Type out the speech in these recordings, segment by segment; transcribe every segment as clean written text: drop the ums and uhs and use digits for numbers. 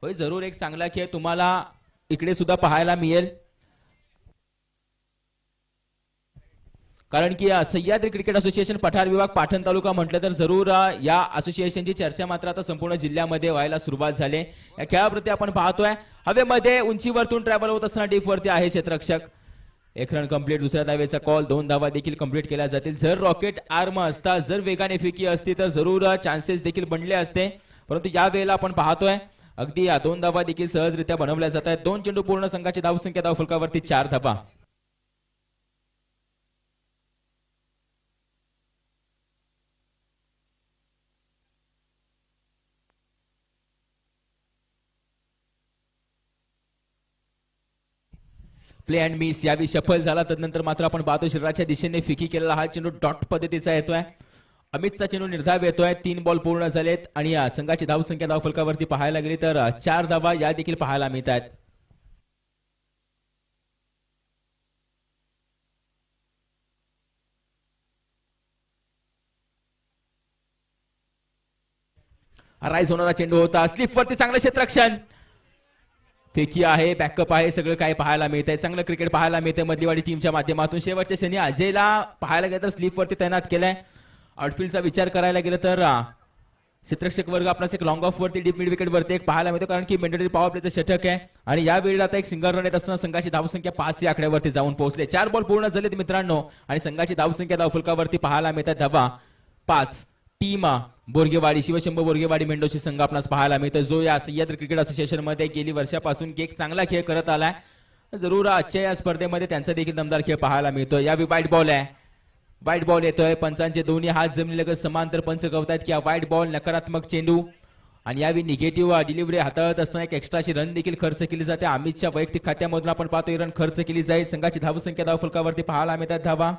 होय, जरूर एक चांगला खेळ तुम्हाला इकडे सुद्धा पाहायला मिळेल. कारण की सह्याद्री क्रिकेट असोसिएशन पठार विभाग पाटण तालुका म्हटलं तर जरूर या असोसिएशनची चर्चा मात्र आता संपूर्ण जिल्ह्यामध्ये व्हायला सुरुवात झाली. या खेळाप्रती आपण पाहतोय हवेमध्ये उंचीवरतून ट्रॅव्हल होत असताना डीप वरती आहे क्षेत्ररक्षक. एक रन कंप्लीट. दुसऱ्या धावेचा कॉल. 2 धावा देखील कंप्लीट केल्या जातील. जर रॉकेट आर्म असता, जर वेगाने फेकी असती तर जरूर चान्सेस देखील बनले असते, परंतु या वेळेला आपण पाहतोय अगदी 2 धावा देखील सहजरित्या बनवल्या जात आहेत. 2 चेंडू पूर्ण संघाची धावसंख्या धावफलकावरती 4 धावा. प्ले अँड मिस यावेळी सफल झाला. तदनंतर मात्र आपण पाहतो शरीराच्या दिशेने फिकी केलेला हा चेंडू डॉट पद्धतीचा येतोय. अमितचा चेंडू निर्धाव येतोय. 3 बॉल पूर्ण झालेत आणि संघाची धावसंख्या धावफलकावरती पाहायला गेली तर 4 धावा या देखील पाहायला मिळत आहेत. राईज होणारा चेंडू होता. स्लिप वरती चांगलं क्षेत्ररक्षण. फेकी आहे, बॅकअप आहे, सगळं काही पाहायला मिळतंय. चांगलं क्रिकेट पाहायला मिळतंय मधलीवाडी टीमच्या माध्यमातून. शेवटच्या क्षणी अजयला पाहायला गेलं तर स्लिप वरती तैनात केलाय. आउटफील्डचा विचार करायला गेलं तर क्षेत्ररक्षक वर्ग आपल्यास एक लॉंग ऑफ वरती डीप मिड विकेट वरती एक पाहायला मिळतो, कारण की मेंडेटरी पॉवर प्लेचं षटक आहे आणि या वेळेला आता एक सिंगल रन येत असताना संघाची धावसंख्या 5 या आकड्यावरती जाऊन पोहोचले. 4 बॉल पूर्ण झालेत मित्रांनो आणि संघाची धावसंख्या धावफलकावरती पाहायला मिळतात धावा 5. टीम बोरगेवाडी, शिवशंभू बोरगेवाडी मेंढोशी संघ आपणास पाहायला मिळतो, जो या सह्याद्री क्रिकेट असोसिएशन मध्ये गेली वर्षापासून एक चांगला खेळ करत आलाय. जरूर आजच्या या स्पर्धेमध्ये त्यांचा देखील दमदार खेळ पाहायला मिळतो. यावेळी वाईट बॉल आहे. वाईट बॉल येतोय. पंचांचे दोन्ही हात जमिनीलगत समांतर पंच गवतायत की वाईट बॉल नकारात्मक चेंडू आणि यावेळी निगेटिव्ह डिलिव्हरी हाताळत असताना एक एक्स्ट्राची रन देखील खर्च केली जाते. अमितच्या वैयक्तिक खात्यामधून आपण पाहतो रन खर्च केली जाईल. संघाची धावसंख्या धावफलकावरती पाहायला मिळतात धावा.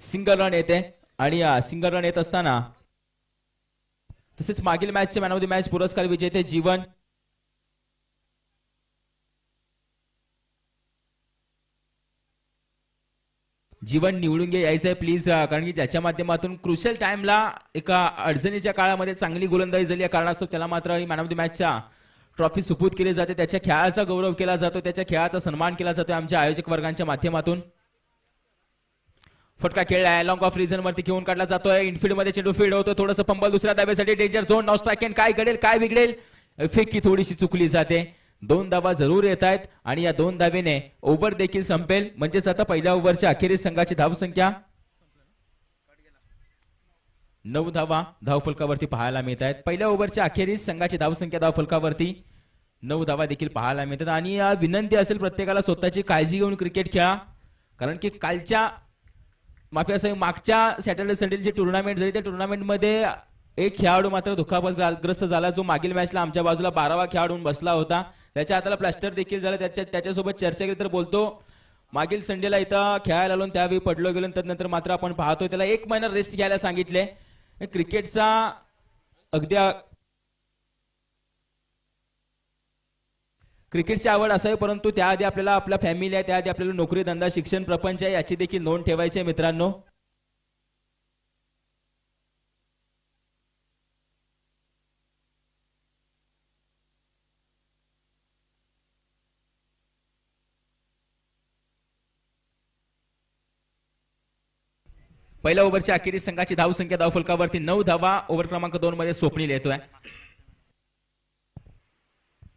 सिंगल रन येते आणि सिंगल रन येत असताना तसेच मागील मॅचचे मॅन ऑफ द मॅच पुरस्कार विजेते जीवन निवडून घे यायचंय प्लीज, कारण की ज्याच्या माध्यमातून क्रुशियल टाइमला एका अडचणीच्या काळामध्ये चांगली गोलंदाजी झाली या कारणास्तव त्याला मात्र मॅन ऑफ द मॅचच्या ट्रॉफी सुपूत केली जाते. त्याच्या खेळाचा गौरव केला जातो, त्याच्या खेळाचा सन्मान केला जातो आमच्या आयोजक वर्गांच्या माध्यमातून. फटका खेळलाय. लॉंग ऑफ रिजन वरती घेऊन काढला जातोय. इनफिल्ड मध्ये चेंडू फील्ड होतो. थोडंसं पंबल. दुसऱ्या धाब्यासाठी डेंजर झोन. नॉ स्ट्राइक एंड. काय घडेल काय बिघडेल. फेकी थोडीशी चुकली जाते. 2 धावा जरूर येत आहेत आणि या 2 धावेने ओव्हर देखील संपेल. म्हणजेच आता पहिल्या ओव्हरच्या अखेरीस संघाची धावसंख्या 9 धावा धावफलकावरती पाहायला मिळत आहेत. पहिल्या ओव्हरच्या अखेरीस संघाची धावसंख्या धावफलकावरती 9 धावा देखील पाहायला मिळतात आणि विनंती असेल प्रत्येकाला स्वतःची काळजी घेऊन क्रिकेट खेळा, कारण की कालच्या माफी असं मागच्या सॅटर्डे संडेची जी टुर्नामेंट झाली त्या टुर्नामेंटमध्ये एक खेळाडू मात्र दुखापतग्रस्त झाला, जो मागील मॅचला आमच्या बाजूला 12वा खेळाडू बसला होता. त्याच्या हाताला प्लास्टर देखील झालं. त्याच्यासोबत चर्चा केली तर बोलतो मागील संडेला इथं खेळायला आलो त्यावेळी पडलो गेलो. तदनंतर मात्र आपण पाहतोय त्याला 1 महिना रेस्ट घ्यायला सांगितले. क्रिकेटचा अगदी क्रिकेटची आवड असावी, परंतु त्याआधी आपल्याला आपल्या फॅमिली आहे, त्याआधी आपल्याला नोकरी धंदा शिक्षण प्रपंच आहे याची देखील नोंद ठेवायची आहे मित्रांनो. पहिल्या ओव्हरच्या अखेरीस संघाची धावसंख्या धावफलकावरती 9 धावा. ओव्हर क्रमांक 2 मध्ये स्वप्नील येतोय.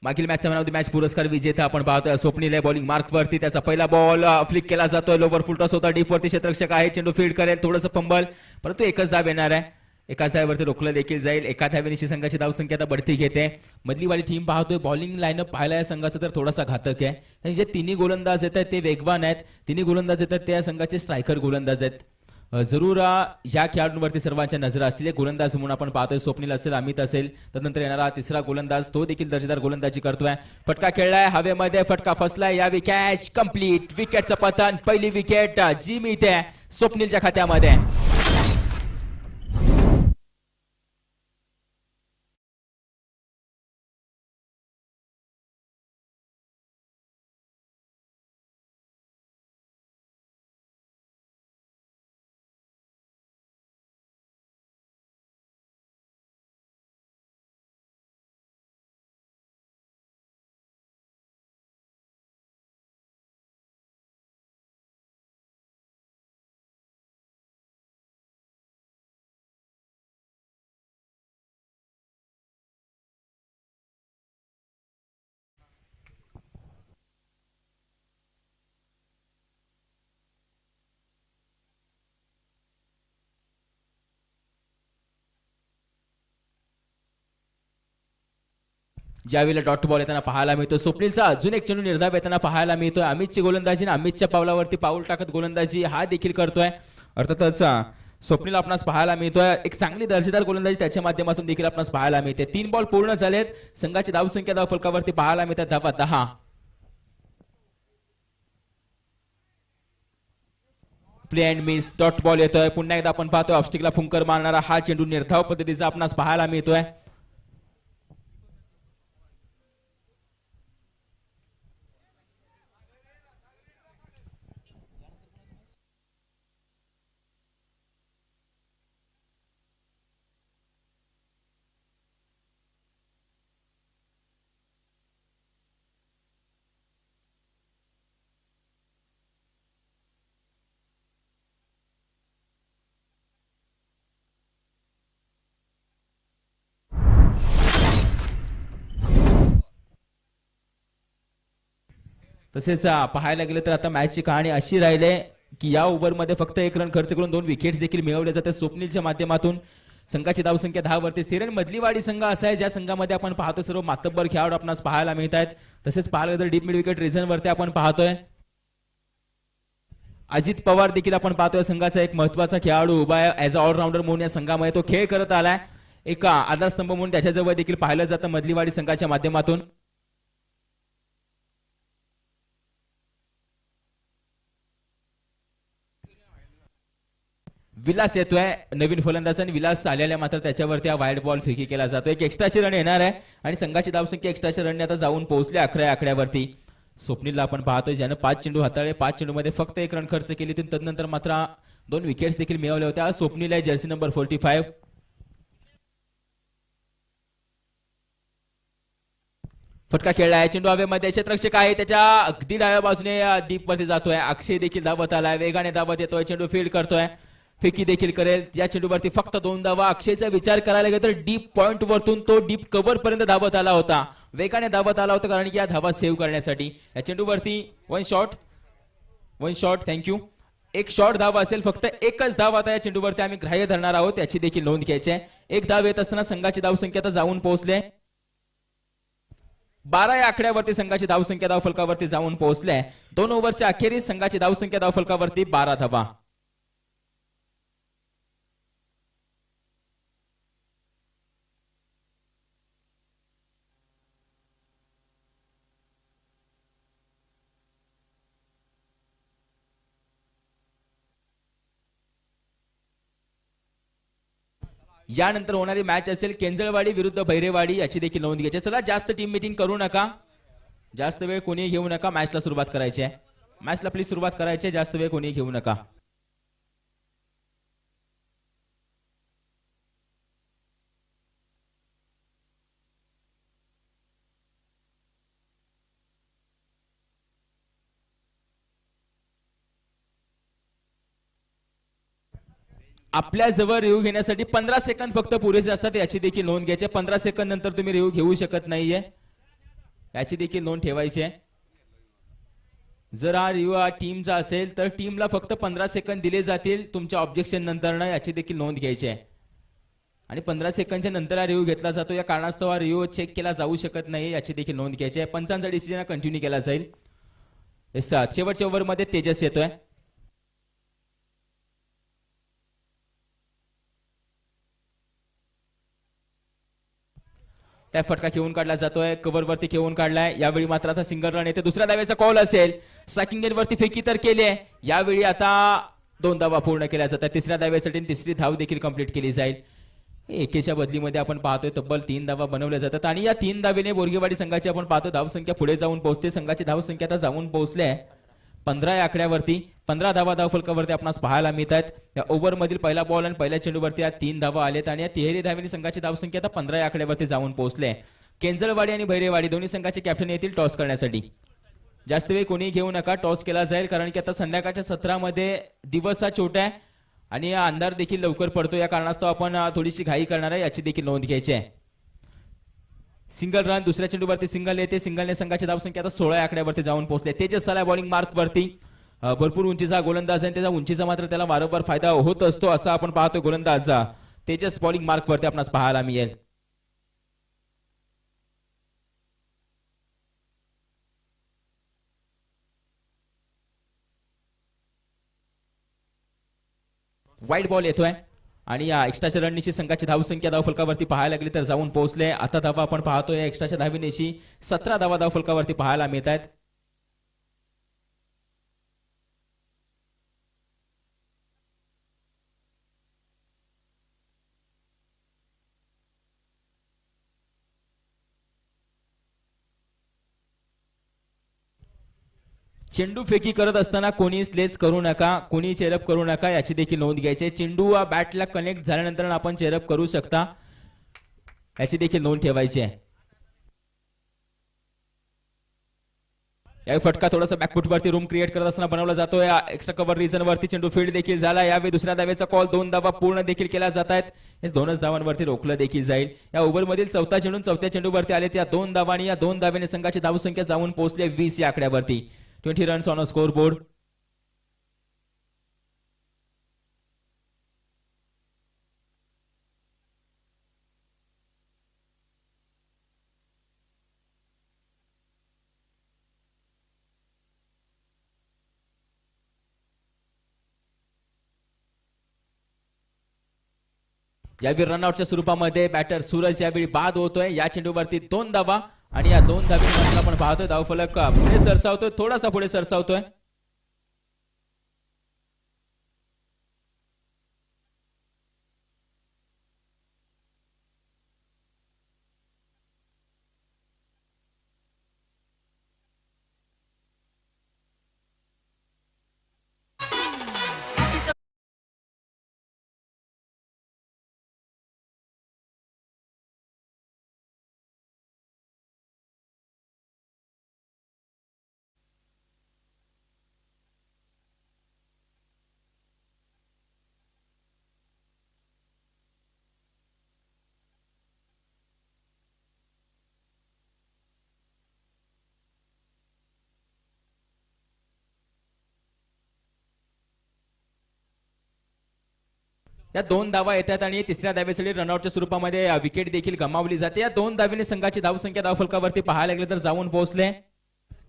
मागील मॅचचा मॅन ऑफ द मॅच पुरस्कार विजेता आपण पाहतोय स्वप्नील आहे. बॉलिंग मार्क वरती. त्याचा पहिला बॉल फ्लिक केला जातोय. लोवर फुल टॉस होता. डीप वरती क्षेत्ररक्षक आहे. चेंडू फील्ड करेल. थोडंसं पंबल, परंतु एकच धाव येणार आहे. एकाच धावेवरती रोखलं देखील जाईल. एका धावेनिशी संघाची धावसंख्या आता बढती घेते. मधलीवाली टीम पाहतोय बॉलिंग लाईनअप पाहायला या संघाचा तर थोडासा घातक आहे. आणि जे तिन्ही गोलंदाज येत आहेत ते वेगवान आहेत. तिन्ही गोलंदाज येतात ते या संघाचे स्ट्रायकर गोलंदाज आहेत. जरूर या खेळाडूंवरती सर्वांच्या नजर असतील. गोलंदाज म्हणून आपण पाहतोय स्वप्नील असेल, अमित असेल, त्यानंतर येणारा तिसरा गोलंदाज तो देखील दर्जेदार गोलंदाजी करतोय. फटका खेळलाय हवेमध्ये. फटका फसलाय. या कॅच कंप्लीट. विकेटचं पतन. पहिली विकेट जी मिळते स्वप्नीलच्या खात्यामध्ये. ज्यावेळेला डॉट बॉल येताना पाहायला मिळतो. स्वप्नीलचा अजून एक चेंडू निर्धाव येताना पाहायला मिळतोय. अमितची गोलंदाजी आणि अमितच्या पावलावरती पाऊल टाकत गोलंदाजी हा देखील करतोय. अर्थातच स्वप्नील आपणास पाहायला मिळतोय. एक चांगली दर्जेदार गोलंदाजी त्याच्या माध्यमातून देखील आपणास पाहायला मिळते. 3 बॉल पूर्ण झालेत. संघाची धावसंख्या धावफलकावरती पाहायला मिळतात धावा 10. Play and miss dot ball येतोय. पुन्हा एकदा आपण पाहतोय ऑफस्टिकला फुंकर मारणारा हा चेंडू निर्धाव पद्धतीचा आपणास पाहायला मिळतोय. तसेच पाहायला गेलं तर आता मॅचची कहाणी अशी राहिली की या ओव्हरमध्ये फक्त 1 रन खर्च करून 2 विकेट्स देखील मिळवले जातात स्वप्नीलच्या माध्यमातून. संघाची धावसंख्या 10 वरती स्थिर. मधलीवाडी संघ असा आहे ज्या संघामध्ये आपण पाहतो सर्व मातब्बर खेळाडू आपणास पाहायला मिळत आहेत. तसेच पाहायला तर डीप मिड विकेट रिझन वरती आपण पाहतोय अजित पवार देखील आपण पाहतोय. संघाचा एक महत्वाचा खेळाडू उभा आहे ऍज अ ऑलराऊंडर म्हणून या संघामध्ये तो खेळ करत आलाय. एक आधारस्तंभ म्हणून त्याच्याजवळ देखील पाहिलं जातं मधलीवाडी संघाच्या माध्यमातून. विलास येतोय नवीन फलंदाज आणि विलास आलेल्या मात्र त्याच्यावरती हा वाईड बॉल फेकी केला जातो. एक एक्स्ट्राचे रन येणार आहे आणि संघाची धावसंख्या एक्स्ट्राच्या रनने आता जाऊन पोहोचले 11 आकड्यावरती. स्वप्नीलला आपण पाहतोय ज्यानं 5 चेंडू हाताळले. 5 चेंडू मध्ये फक्त 1 रन खर्च केली होती. तदनंतर मात्र 2 विकेट्स देखील मिळवल्या होत्या. स्वप्नील आहे जर्सी नंबर 45. फटका खेळला आहे. चेंडू हवेमध्ये क्षेत्ररक्षक आहे त्याच्या अगदी डाव्या बाजूने डीप वरती जातोय. अक्षय देखील धावत आलाय. वेगाने धावत येतोय. चेंडू फील्ड करतोय. फेकी देखील करेल. या चेंडूवरती फक्त 2 धावा. अक्षयचा विचार करायला गेला तर डीप पॉइंट वरतून तो डीप कव्हर पर्यंत धावत आला होता. वेगाने धावत आला होता कारण की या धावा सेव्ह करण्यासाठी. या चेंडूवरती 1 शॉट थँक्यू. 1 शॉट धावा असेल फक्त. 1च धाव आता या चेंडूवरती आम्ही ग्राह्य धरणार आहोत. याची देखील नोंद घ्यायची आहे. 1 धाव येत असताना संघाची धावसंख्या आता जाऊन पोहोचले 12 या आकड्यावरती. संघाची धावसंख्या धावफलकावरती जाऊन पोहोचले. 2 ओव्हरच्या अखेरीस संघाची धावसंख्या धावफलकावरती 12 धावा. यानंतर होणारी मॅच असेल केंजळवाडी विरुद्ध भैरेवाडी. याची देखील नोंद घ्यायची. चला जास्त टीम मीटिंग करू नका. जास्त वेळ कोणी घेऊ नका. मॅचला सुरुवात करायची आहे. मॅचला प्लीज सुरुवात करायची आहे. जास्त वेळ कोणी घेऊ नका. आपल्या जवळ रिव्ह्यू घेण्यासाठी 15 सेकंद फक्त पुरेसे असतात. याची देखील नोंद घ्यायची. 15 सेकंद नंतर तुम्ही रिव्ह्यू घेऊ शकत नाहीये. याची देखील नोंद ठेवायची आहे. जर हा रिव्ह्यू टीमचा असेल तर टीमला फक्त 15 सेकंद दिले जातील तुमच्या ऑब्जेक्शन नंतर. याची देखील नोंद घ्यायची आहे. आणि 15 सेकंडच्या नंतर हा रिव्ह्यू घेतला जातो. या कारणास्तव हा रिव्ह्यू चेक केला जाऊ शकत नाही. याची देखील नोंद घ्यायची आहे. पंचांचा डिसिजन कंटिन्यू केला जाईल. शेवटच्या ओव्हरमध्ये तेजस येतोय. त्या फटका खेळून काढला जातोय. कव्हर वरती खेळून काढलाय. यावेळी मात्र आता सिंगल रन येते. दुसऱ्या धावेचा कॉल असेल. स्ट्रायकिंग एंड वरती फेकी तर केली आहे. यावेळी आता 2 धावा पूर्ण केल्या जातात. तिसऱ्या धावेसाठी तिसरी धाव देखील कंप्लीट केली जाईल. एकेच्या बदलीमध्ये आपण पाहतोय तब्बल 3 धावा बनवल्या जातात आणि या 3 धावेने बोरगेवाडी संघाची आपण पाहतो धावसंख्या पुढे जाऊन पोहोचते. संघाची धावसंख्या आता जाऊन पोहोचले 15 या आकड्यावरती. 15 धावा धावफलकावरती आपणास पाहायला मिळत आहेत. या ओव्हर मधील पहिला बॉल आणि पहिल्या चेंडूवरती या 3 धावा आलेत आणि या 13 धावेने संघाची धावसंख्या आता 15 या आकड्यावरती जाऊन पोहोचले. केंजळवाडी आणि भैरेवाडी दोन्ही संघाचे कॅप्टन येतील टॉस करण्यासाठी. जास्त वेळ कोणी घेऊ नका. टॉस केला जाईल कारण की आता संध्याकाळच्या सत्रामध्ये दिवस हा छोटा आहे आणि अंधार देखील लवकर पडतो. या कारणास्तव आपण थोडीशी घाई करणार आहे. याची देखील नोंद घ्यायची आहे. सिंगल रन दुसऱ्या चेंडूवरती सिंगल येते. सिंगलने संघाची धावसंख्या आता 16 या आकड्यावरती जाऊन पोहोचले. तेजस आला बॉलिंग मार्क वरती. भरपूर उंचीचा गोलंदाज आहे. त्याचा उंचीचा मात्र त्याला वारंवार फायदा होत असतो असं आपण पाहतो. गोलंदाज तेजस बॉलिंग मार्क वरती आपणास पाहायला मिळेल. वाईट बॉल येतोय आणि या एक्स्ट्राच्या रणनीची संघाची धावसंख्या धावफलकावरती पाहायला गेली तर जाऊन पोहोचले. आता धावा आपण पाहतोय एक्स्ट्राच्या धावीनेशी 17 धावा धावफलकावरती पाहायला मिळत आहेत. चेंडू फेकी करत असताना कोणी स्लेच करू नका, कोणी चेरअप करू नका याची देखील नोंद घ्यायची. चेंडू बॅटला कनेक्ट झाल्यानंतर आपण चेरअप करू शकता याची देखील नोंद ठेवायची आहे. यावेळी फटका थोडासा बॅकफुट वरती रूम क्रिएट करत असताना बनवला जातो. या एक्स्ट्रा कव्हर रिजन वरती चेंडू फील्ड देखील झाला. यावेळी दुसऱ्या धावेचा कॉल, 2 धावा पूर्ण देखील केल्या जात आहेत. हे 2च धावांवरती रोखलं देखील जाईल. या ओव्हरमधील चौथा चेंडू चौथ्या चेंडूवरती आले त्या 2 धावांनी या 2 धावेने संघाची धावसंख्या जाऊन पोहोचली 20 या आकड्यावरती. 20 runs on a score board. यावेळी रनआउटच्या स्वरूपामध्ये बॅटर सूरज यावेळी बाद होतोय. या चेंडूवरती 2 धावा आणि या 2 धावेनंतर आपण पाहतोय धावफलक पुढे सरसावतोय, थोडासा पुढे सरसावतोय. या 2 धावा येतात आणि तिसऱ्या धावेसाठी रनआउटच्या स्वरूपामध्ये विकेट देखील गमावली जाते. या 2 धावेने संघाची धावसंख्या धावफलकावरती पाहायला गेले तर जाऊन पोहोचले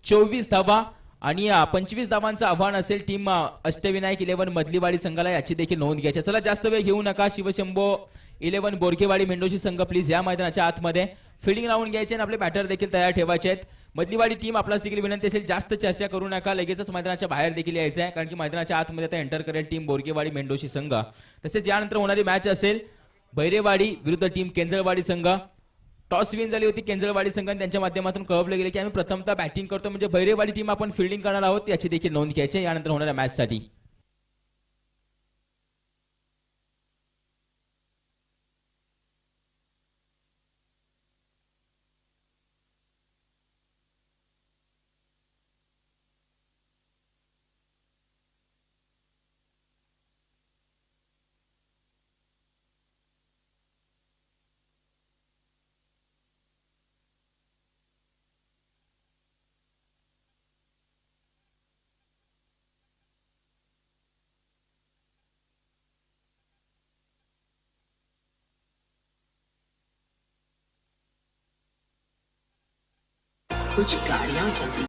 24 धावा आणि 25 धावांचं आव्हान असेल टीम अष्टविनायक 11 मधलीवाडी संघाला याची देखील नोंद घ्यायची. चला जास्त वेळ घेऊ नका. शिवशंभो 11 बोरकेवाडी मेंढोशी संघ प्लीज या मैदानाच्या आतमध्ये फिल्डिंग लावून घ्यायचे आणि आपले बॅटर देखील तयार ठेवायचे आहेत. मधलीवाडी टीम आपल्यास देखील विनंती असेल जास्त चर्चा करू नका, लगेचच मैदानाच्या बाहेर देखील यायचं आहे कारण की मैदानाच्या आतमध्ये आता एंटर करेल टीम बोरकेवाडी मेंढोशी संघ. तसेच यानंतर होणारी मॅच असेल भैरेवाडी विरुद्ध टीम केंजळवाडी संघ. टॉस विन झाली होती केंजळवाडी संघाने, त्यांच्या माध्यमातून कळवले गेले की आम्ही प्रथमतः बॅटिंग करतो, म्हणजे भैरेवाडी टीम आपण फिल्डिंग करणार आहोत याची देखील नोंद घ्यायची यानंतर होणाऱ्या मॅच साठी. कुछ गाड़ियां चलती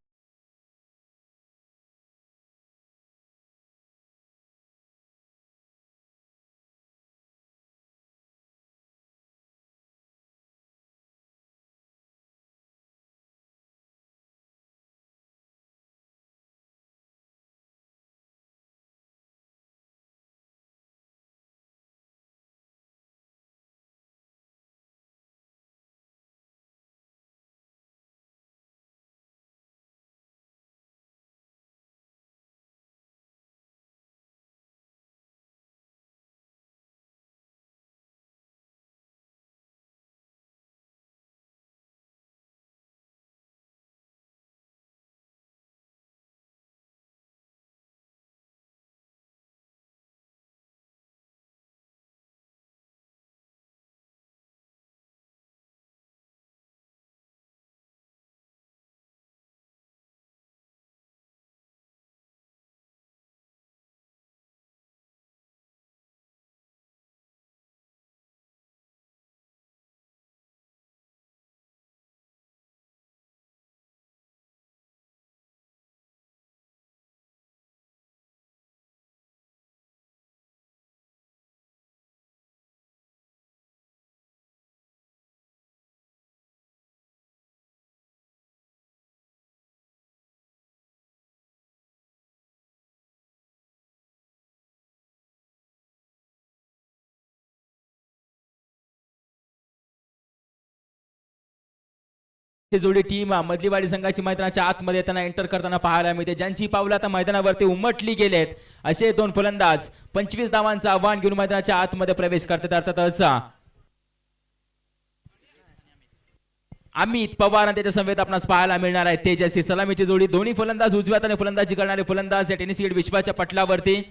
जोडी टीम मधलीवाडी संघाची मैदानाच्या आतमध्ये त्यांना एंटर करताना पाहायला मिळते, ज्यांची पावलं आता मैदानावरती उमटली गेलेत. असे दोन फलंदाज 25 धावांचं आव्हान घेऊन मैदानाच्या आतमध्ये प्रवेश करतात. अर्थातच अमित पवार आणि त्याच्या समवेत आपणास पाहायला मिळणार आहे तेजस्वी सलामीची जोडी. दोन्ही फलंदाज उजव्या हाताने फलंदाजी करणारे फलंदाज या टेनिस क्रिकेट विश्वाच्या पटलावरती.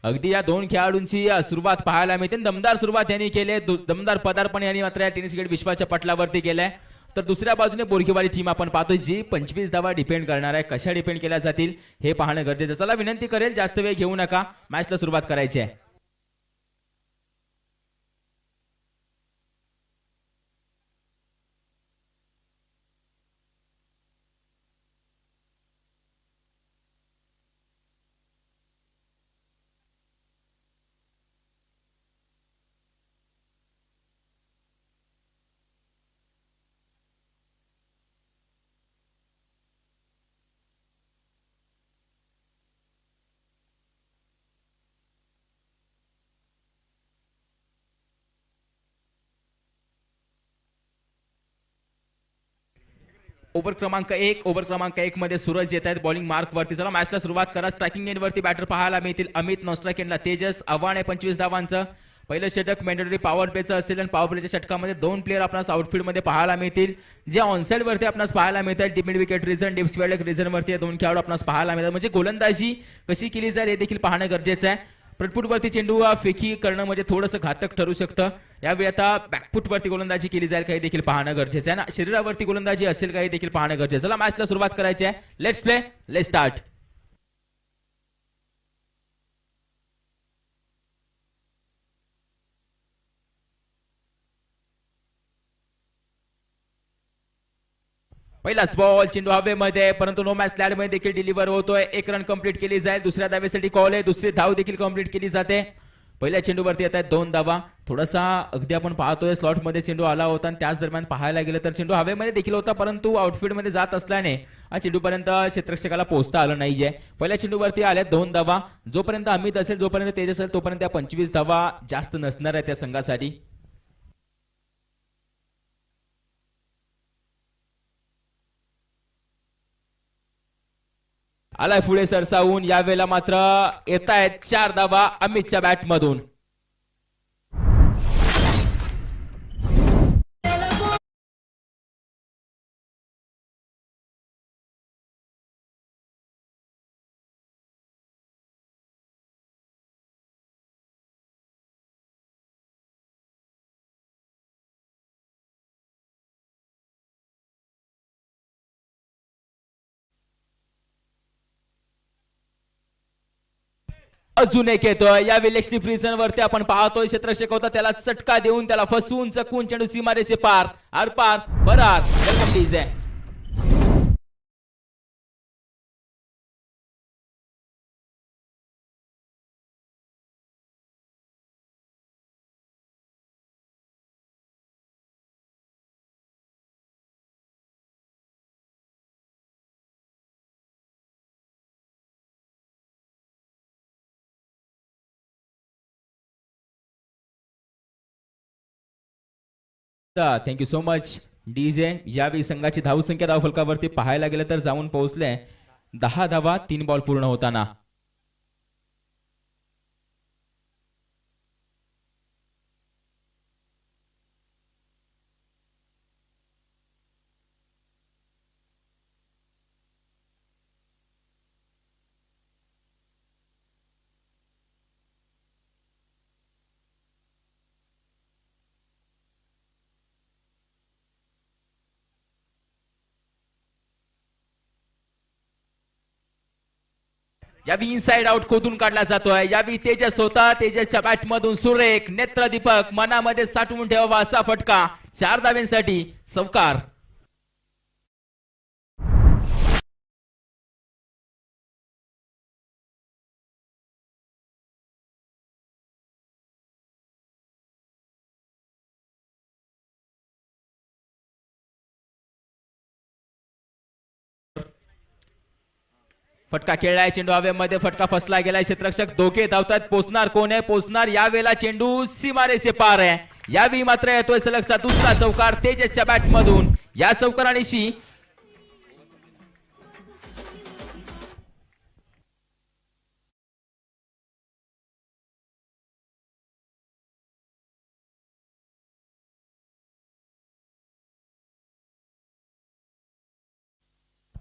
अगदी या दोन खेळाडूंची सुरुवात पाहायला मिळते. दमदार सुरुवात यांनी केली, दमदार पदार्पण यांनी मात्र या टेनिस क्रिकेट विश्वाच्या पटलावरती केलंय. तर दुसऱ्या बाजूने बोरखेवाडी टीम आपण पाहतोय जी 25 धावा डिपेंड करणार आहे. कशा डिपेंड केल्या जातील हे पाहणं गरजेचं. चला विनंती करेल, जास्त वेळ घेऊ नका, मॅचला सुरुवात करायची आहे. ओव्हर क्रमांक एक मध्ये सूरज येत आहेत बॉलिंग मार्क वरती. चला मॅचला सुरुवात करा. स्ट्रायकिंग एंड वरती बॅटर पाहायला मिळतील अमित. नॉन स्ट्राइक एंडला तेजस. आव्हान आहे 25 धावांचं. पहिलं षटक मॅन्डेटरी पॉवर प्लेचं असेल आणि पॉवर प्लेच्या षटकामध्ये दोन प्लेअर आपणास आउटफील्ड मध्ये पाहायला मिळतील, जे ऑनसाइड वरती आपणास पाहायला मिळतात. Deemed wicket reason, dips reason वरती दोन खेळाडू आपणास पाहायला मिळतात. म्हणजे गोलंदाजी कशी केली जाईल हे देखील पाहणं गरजेचं आहे. फ्रंटफूट वरती चेंडू फेकी करणं म्हणजे थोडंसं घातक ठरू शकतं. यावेळी आता बॅकफूट वरती गोलंदाजी केली जाईल काही देखील पाहणं गरजेचं आहे ना. शरीरावरती गोलंदाजी असेल काही देखील पाहणं गरजेचं. चला मॅचला सुरुवात करायची आहे. Let's play, let's start. पहिलाच बॉल, चेंडू हवेमध्ये, परंतु नो मॅच लॅड मध्ये देखील डिलिव्हर होतोय. एक रन कंप्लीट केली जाईल. दुसऱ्या धावेसाठी कॉल आहे. दुसरी धाव देखील कंप्लीट केली जाते. पहिल्या चेंडूवरती येत आहेत 2 धावा. थोडासा अगदी आपण पाहतोय स्लॉट मध्ये चेंडू आला होता आणि त्याच दरम्यान पाहायला गेलं तर चेंडू हवेमध्ये देखील होता, परंतु आउटफील्ड मध्ये जात असल्याने हा चेंडूपर्यंत क्षेत्ररक्षकाला पोहोचता आलं नाहीये. पहिल्या चेंडूवरती आल्या 2 धावा. जोपर्यंत अमित असेल, जोपर्यंत तेज असेल, तोपर्यंत त्या 25 धावा जास्त नसणार आहे त्या संघासाठी. आलाय पुढे सरसावून. यावेळेला मात्र येत आहेत 4 धावा अमितच्या बॅट मधून. अजून एक येतोय. या विलेक्सी प्रिझन वरती आपण पाहतोय क्षेत्ररक्षक होता, त्याला चटका देऊन त्याला फसवून चकून चेंडू सीमारेषे पार आरपार फरार. Thank you so much DJ. यावेळी संघाची धावसंख्या धावफलकावरती पाहायला गेलं तर जाऊन पोहोचले 10 धावा 3 बॉल पूर्ण होताना. यावी इनसाइड आउट खोदून काढला जातोय. यावी तेजस होता. तेजसच्या बॅट मधून सुरेख नेत्रदीपक मनामध्ये साठवून ठेवावा असा फटका. 4 धाव्यांसाठी सवकार. फटका खेळलाय. चेंडू हवेमध्ये, फटका फसला गेलाय. क्षेत्ररक्षक दोघे धावतात. पोचणार कोण आहे? पोचणार. यावेळेला चेंडू सीमारेषे पार आहे. यावेळी मात्र येतोय सलगचा दुसरा चौकार तेजसच्या बॅट मधून. या चौकाराणीशी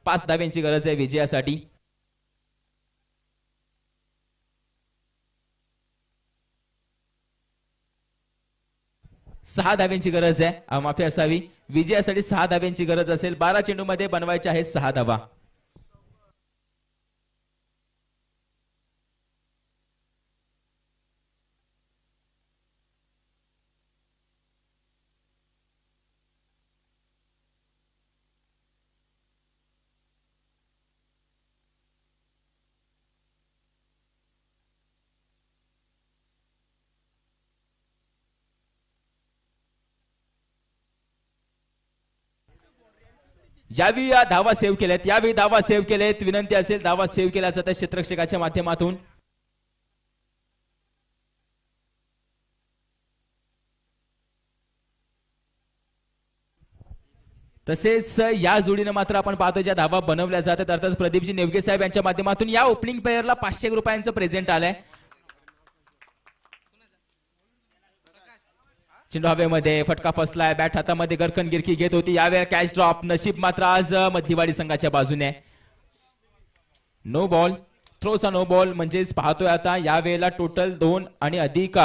पाच धाव्यांची गरज आहे विजयासाठी. सहा धाव्यांची गरज आहे, माफी असावी. विजयासाठी 6 धाव्यांची गरज असेल. 12 चेंडूमध्ये बनवायचे आहेत 6 धावा. ज्यावेळी या धावा सेव्ह केल्यात यावेळी धावा सेव्ह केलेत. विनंती असेल धावा सेव्ह केल्या जातात क्षेत्ररक्षकाच्या माध्यमातून. तसेच या जोडीने मात्र आपण पाहतो ज्या धावा बनवल्या जातात अर्थात प्रदीपजी नेवगे साहेब यांच्या माध्यमातून या ओपनिंग प्लेयरला 500 रुपयांचं प्रेझेंट आलंय. चेंडू हवेमध्ये फटका फसलाय. बॅट हातामध्ये गरकन गिरकी घेत होती. यावेळेला कॅच ड्रॉप. नशीब मात्र आज मधलीवाडी संघाच्या बाजूने. No ball. थ्रोचा नो बॉल म्हणजेच पाहतोय आता यावेळेला टोटल 2 आणि अधिक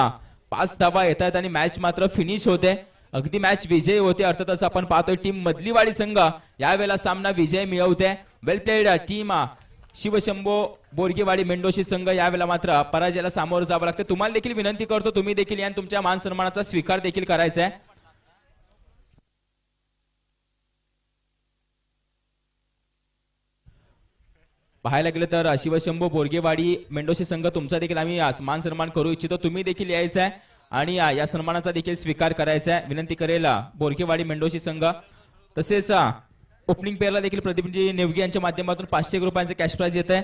5 धावा येतात आणि मॅच मात्र फिनिश होते. अगदी मॅच विजयी होते. अर्थातच आपण पाहतोय टीम मधलीवाडी संघ यावेळेला सामना विजय मिळवते. वेल प्लेड टीम शिवशंभो बोरगेवाडी मेंढोशी संघ यावेळेला मात्र पराजयाला सामोरं जावं लागतं. तुम्हाला देखील विनंती करतो तुम्ही देखील या तुमच्या मान सन्मानाचा स्वीकार देखील करायचा आहे. पाहायला गेलं तर शिवशंभो बोरगेवाडी मेंढोशी संघ तुमचा देखील आम्ही मान सन्मान करू इच्छितो. तुम्ही देखील यायचं आहे आणि या सन्मानाचा देखील स्वीकार करायचा आहे. विनंती करेल बोरगेवाडी मेंढोशी संघ. तसेच ओपनिंग पेअरला देखील प्रदीपजी नेवगे यांच्या माध्यमातून 500 रुपयांचे कॅश प्राइज येत आहे.